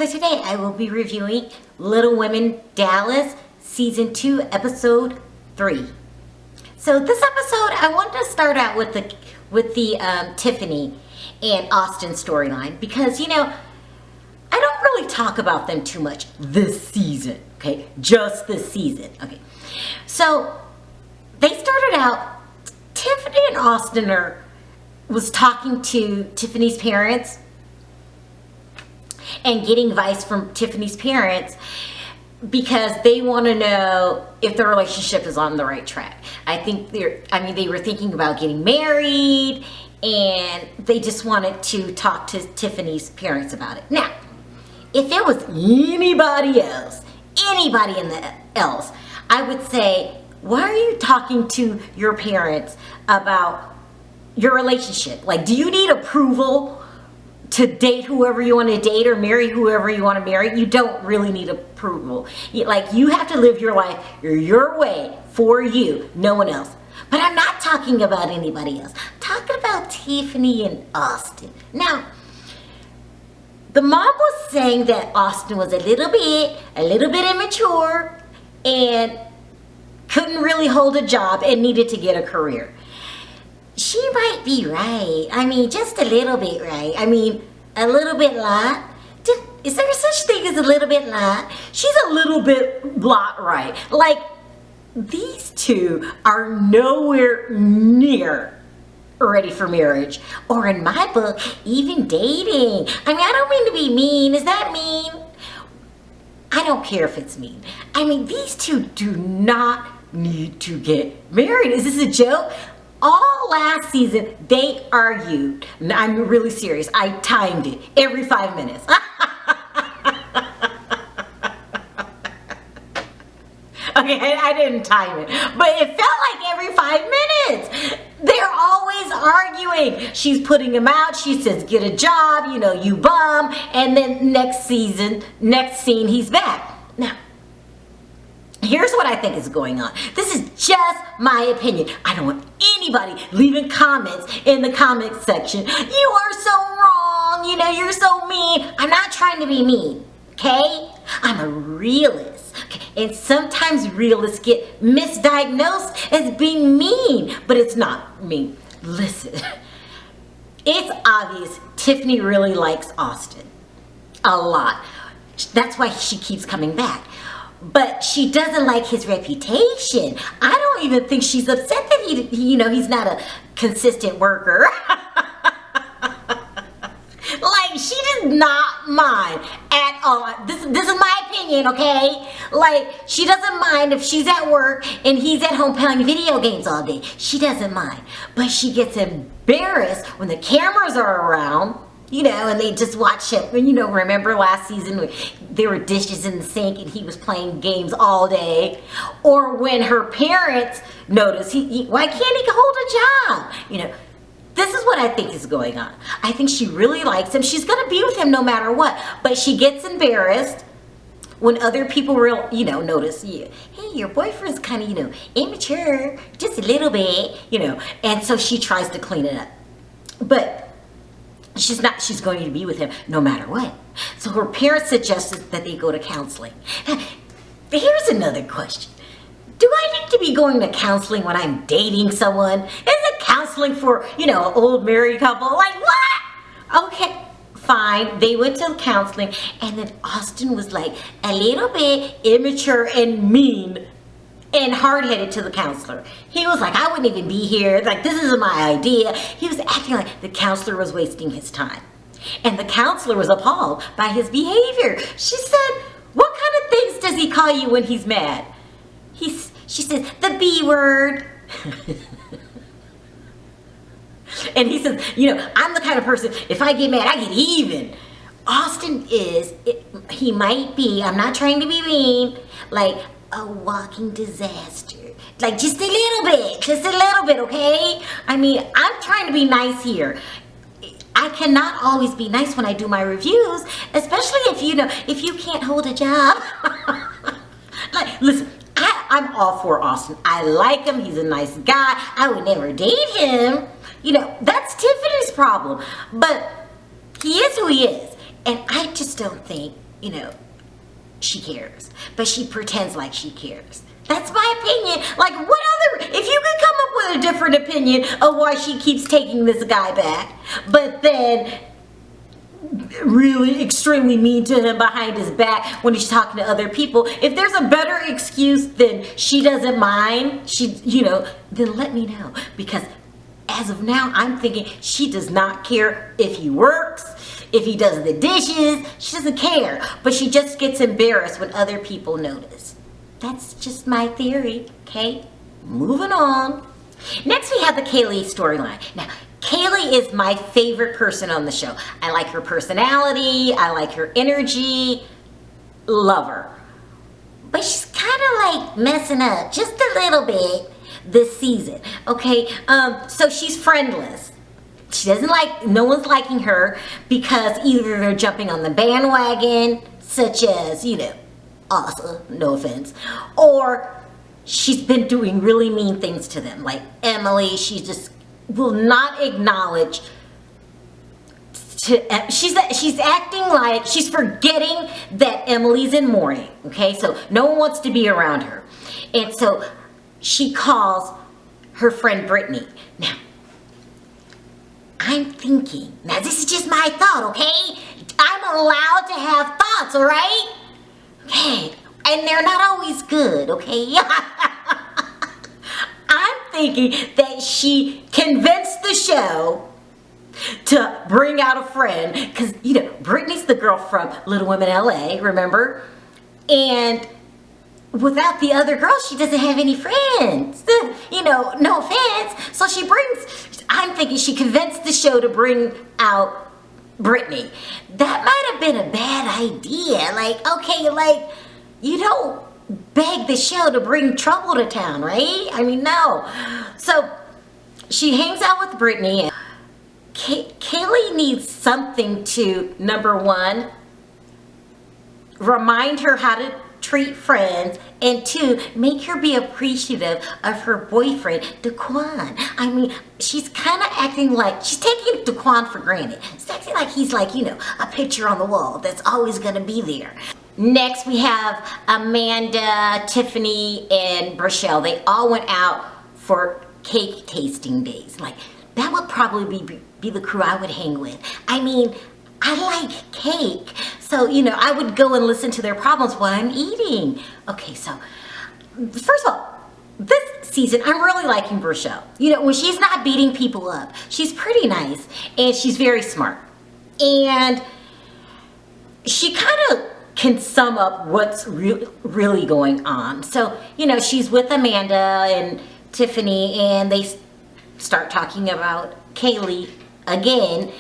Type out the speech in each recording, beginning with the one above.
So today I will be reviewing Little Women Dallas Season 2, Episode 3. So this episode, I wanted to start out with the Tiffany and Austin storyline because, I don't really talk about them too much this season, okay? Just this season, okay? So they started out, Tiffany and Austin was talking to Tiffany's parents and getting advice from Tiffany's parents because they want to know if the relationship is on the right track. I think they were thinking about getting married and they just wanted to talk to Tiffany's parents about it. Now, if it was anybody else, I would say, why are you talking to your parents about your relationship? Like, do you need approval to date whoever you want to date or marry whoever you want to marry? You don't really need approval. You have to live your life your way for you, no one else. But I'm not talking about anybody else. I'm talking about Tiffany and Austin. Now, the mom was saying that Austin was a little bit immature and couldn't really hold a job and needed to get a career. She might be right. Just a little bit right. A little bit lot. Is there such thing as a little bit lot? She's a little bit lot right. These two are nowhere near ready for marriage. Or in my book, even dating. I don't mean to be mean. Is that mean? I don't care if it's mean. These two do not need to get married. Is this a joke? All last season, they argued. I'm really serious. I timed it every 5 minutes. Okay, I didn't time it, but it felt like every 5 minutes. They're always arguing. She's putting him out. She says, get a job, you bum. And then next scene, he's back. Now, here's what I think is going on. This is just my opinion. I don't want anybody leaving comments in the comment section. You are so wrong. You're so mean. I'm not trying to be mean, okay? I'm a realist. Okay? And sometimes realists get misdiagnosed as being mean, but it's not mean. Listen, it's obvious Tiffany really likes Austin a lot. That's why she keeps coming back. But she doesn't like his reputation. I don't even think she's upset that he's not a consistent worker. She does not mind at all. This is my opinion, okay? She doesn't mind if she's at work and he's at home playing video games all day. She doesn't mind. But she gets embarrassed when the cameras are around. And they just watch him. Remember last season there were dishes in the sink and he was playing games all day? Or when her parents notice, why can't he hold a job? This is what I think is going on. I think she really likes him. She's going to be with him no matter what. But she gets embarrassed when other people notice, hey, your boyfriend's kind of, immature, just a little bit, And so she tries to clean it up. But she's going to be with him no matter what. So her parents suggested that they go to counseling. Here's another question. Do I need to be going to counseling when I'm dating someone? Is it counseling for, an old married couple? What? Okay, fine. They went to counseling and then Austin was a little bit immature and mean and hard-headed to the counselor. He was like, I wouldn't even be here. This isn't my idea. He was acting like the counselor was wasting his time. And the counselor was appalled by his behavior. She said, what kind of things does he call you when he's mad? She says, the B word. And he says, I'm the kind of person, if I get mad, I get even. Austin he might be, I'm not trying to be mean, a walking disaster. Just a little bit, okay? I'm trying to be nice here. I cannot always be nice when I do my reviews, especially if you can't hold a job. Listen, I'm all for Austin. I like him. He's a nice guy. I would never date him. That's Tiffany's problem. But he is who he is. And I just don't think she cares. But she pretends like she cares. That's my opinion. Like, what other, if you could come up with a different opinion of why she keeps taking this guy back, but then really extremely mean to him behind his back when he's talking to other people. If there's a better excuse than she doesn't mind, then let me know. Because as of now, I'm thinking she does not care if he works, if he does the dishes. She doesn't care. But she just gets embarrassed when other people notice. That's just my theory, okay? Moving on. Next, we have the Caylee storyline. Now, Caylee is my favorite person on the show. I like her personality. I like her energy. Love her. But she's kind of like messing up just a little bit this season, okay? So she's friendless. She doesn't like, no one's liking her because either they're jumping on the bandwagon, such as, Asa, no offense, or she's been doing really mean things to them. Like Emily, she just will not acknowledge she's acting like she's forgetting that Emily's in mourning, okay? So no one wants to be around her. And so she calls her friend Brittany. Now, I'm thinking, now this is just my thought, okay? I'm allowed to have thoughts, all right? Okay, and they're not always good, okay? I'm thinking that she convinced the show to bring out a friend, because, Brittany's the girl from Little Women LA, remember? And without the other girl, she doesn't have any friends. No offense. So I'm thinking she convinced the show to bring out Brittany. That might have been a bad idea. Like, okay, you don't beg the show to bring trouble to town, right? I mean, no. So she hangs out with Brittany. Caylee needs something to, number one, remind her how to treat friends, and two, make her be appreciative of her boyfriend, Daquan. I mean, she's kind of acting like, she's taking Daquan for granted. She's acting like he's like, a picture on the wall that's always going to be there. Next, we have Amanda, Tiffany, and Rochelle. They all went out for cake tasting days. Like, that would probably be the crew I would hang with. I mean, I like cake. So, I would go and listen to their problems while I'm eating. Okay, so, first of all, this season, I'm really liking Rochelle. When she's not beating people up, she's pretty nice, and she's very smart. And she kind of can sum up what's really going on. So, she's with Amanda and Tiffany, and they start talking about Caylee again.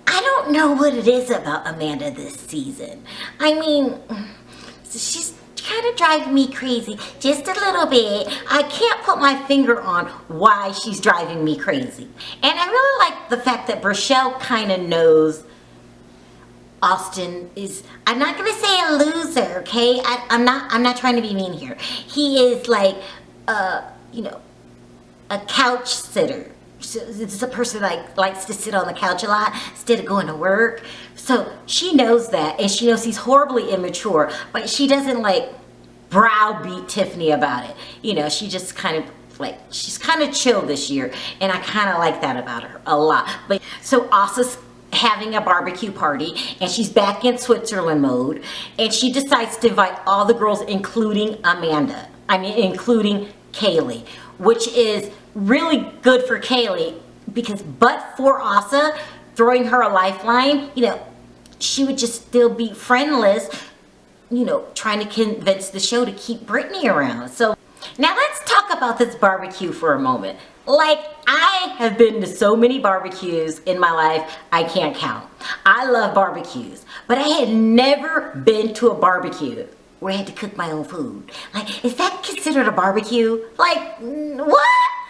I don't know what it is about Amanda this season. I mean, she's kind of driving me crazy, just a little bit. I can't put my finger on why she's driving me crazy. And I really like the fact that Rochelle kind of knows Austin is, I'm not going to say a loser, okay? I'm not trying to be mean here. He is like, a couch sitter. So it's a person that likes to sit on the couch a lot instead of going to work. So she knows that, and she knows he's horribly immature, but she doesn't browbeat Tiffany about it. She just kind of she's kind of chill this year, and I kind of like that about her a lot. But so Asa's having a barbecue party, and she's back in Switzerland mode, and she decides to invite all the girls, including including Caylee, which is really good for Caylee, because but for Asa throwing her a lifeline, she would just still be friendless, trying to convince the show to keep Brittany around. So now let's talk about this barbecue for a moment. I have been to so many barbecues in my life, I can't count. I love barbecues, but I had never been to a barbecue where I had to cook my own food. Is that considered a barbecue? What?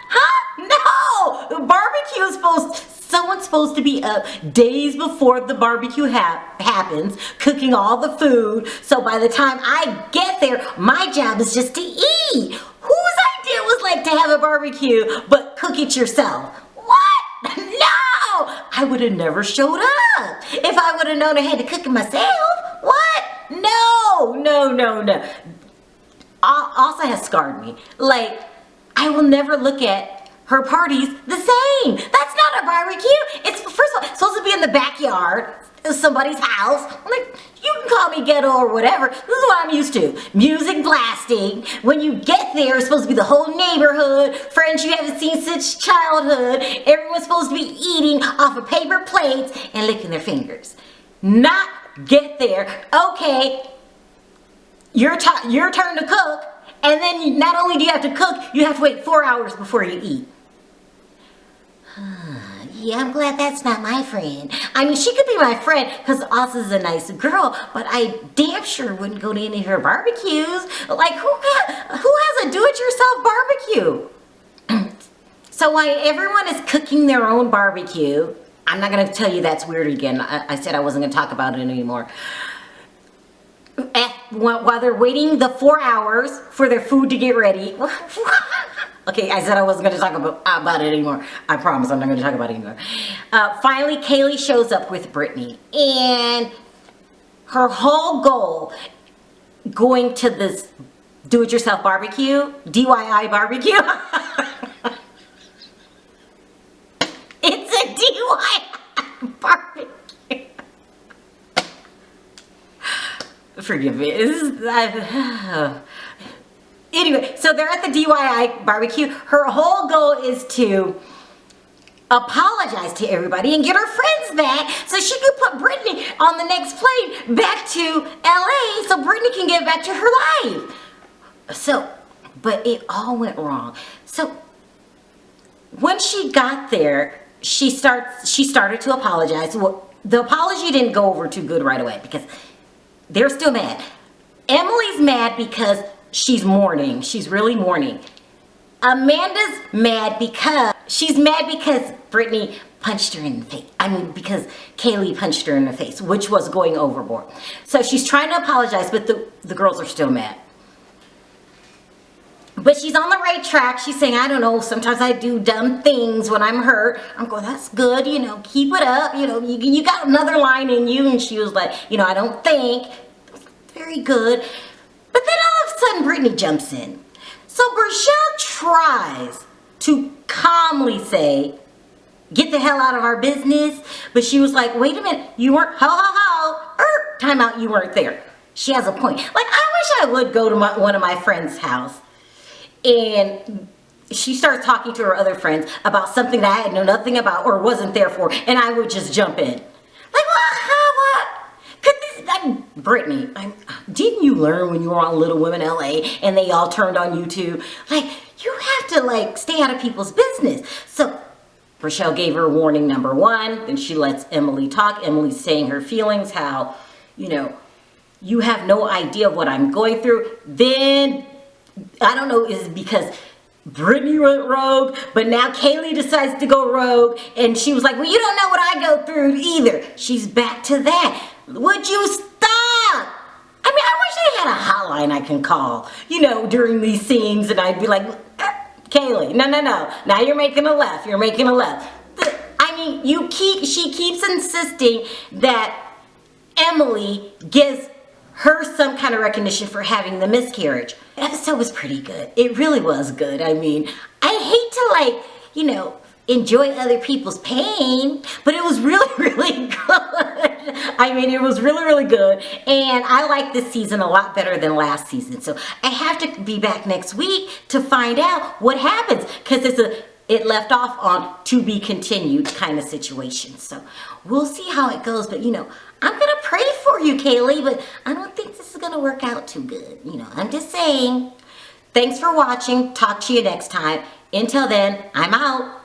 Huh? No! Barbecue is someone's supposed to be up days before the barbecue happens, cooking all the food, so by the time I get there, my job is just to eat. Whose idea was to have a barbecue, but cook it yourself? What? No! I would have never showed up. If if I would have known I had to cook it myself. What? No, no, no, no. Also has scarred me. Like, I will never look at her parties the same. That's not a barbecue. It's, first of all, it's supposed to be in the backyard of somebody's house. Like, you can call me ghetto or whatever. This is what I'm used to. Music blasting. When you get there, it's supposed to be the whole neighborhood. Friends you haven't seen since childhood. Everyone's supposed to be eating off of paper plates and licking their fingers. Not get there. Okay, your turn to cook. And then not only do you have to cook, you have to wait 4 hours before you eat. Yeah, I'm glad that's not my friend. I mean, she could be my friend because Asa's a nice girl, but I damn sure wouldn't go to any of her barbecues. Like, who has a do-it-yourself barbecue? So while everyone is cooking their own barbecue, I'm not going to tell you that's weird again. I said I wasn't going to talk about it anymore. While they're waiting the 4 hours for their food to get ready. Okay, I said I wasn't going to talk about it anymore. I promise I'm not going to talk about it anymore. Finally, Caylee shows up with Brittany. And her whole goal going to this do-it-yourself barbecue, DIY barbecue. It's a DIY barbecue. Forgive me. Anyway, so they're at the DIY barbecue. Her whole goal is to apologize to everybody and get her friends back so she can put Brittany on the next plane back to LA so Brittany can get back to her life. So, but it all went wrong. So, when she got there, she started to apologize. Well, the apology didn't go over too good right away because they're still mad. Emily's mad because she's mourning. She's really mourning. Amanda's mad because Brittany punched her in the face. I mean, because Caylee punched her in the face, which was going overboard. So she's trying to apologize, but the girls are still mad. But she's on the right track. She's saying, I don't know, sometimes I do dumb things when I'm hurt. I'm going, that's good, you know, keep it up. You know, you got another line in you. And she was like, you know, I don't think. Very good. But then all of a sudden, Brittany jumps in. So Rochelle tries to calmly say, get the hell out of our business. But she was like, wait a minute, you weren't, time out, you weren't there. She has a point. Like, I wish I would go to one of my friends' house. And she starts talking to her other friends about something that I had known nothing about or wasn't there for, and I would just jump in. Like, what? Could this, Brittany, didn't you learn when you were on Little Women LA and they all turned on you too? Like, you have to, like, stay out of people's business. So Rochelle gave her warning number one, then she lets Emily talk. Emily's saying her feelings, how, you know, you have no idea what I'm going through. Then I don't know, is it because Brittany went rogue, but now Caylee decides to go rogue, and she was like, well, you don't know what I go through either. She's back to that. Would you stop? I mean, I wish I had a hotline I can call, you know, during these scenes, and I'd be like, Caylee, no. Now you're making a left. You're making a left. I mean, she keeps insisting that Emily gives her some kind of recognition for having the miscarriage. The episode was pretty good. It really was good. I mean, I hate to, like, you know, enjoy other people's pain, but it was really, really good. I mean, it was really, really good. And I like this season a lot better than last season. So I have to be back next week to find out what happens, because it left off on to be continued kind of situation. So we'll see how it goes. But, you know, I'm going to pray for you, Caylee, but I don't think this is going to work out too good. You know, I'm just saying. Thanks for watching. Talk to you next time. Until then, I'm out.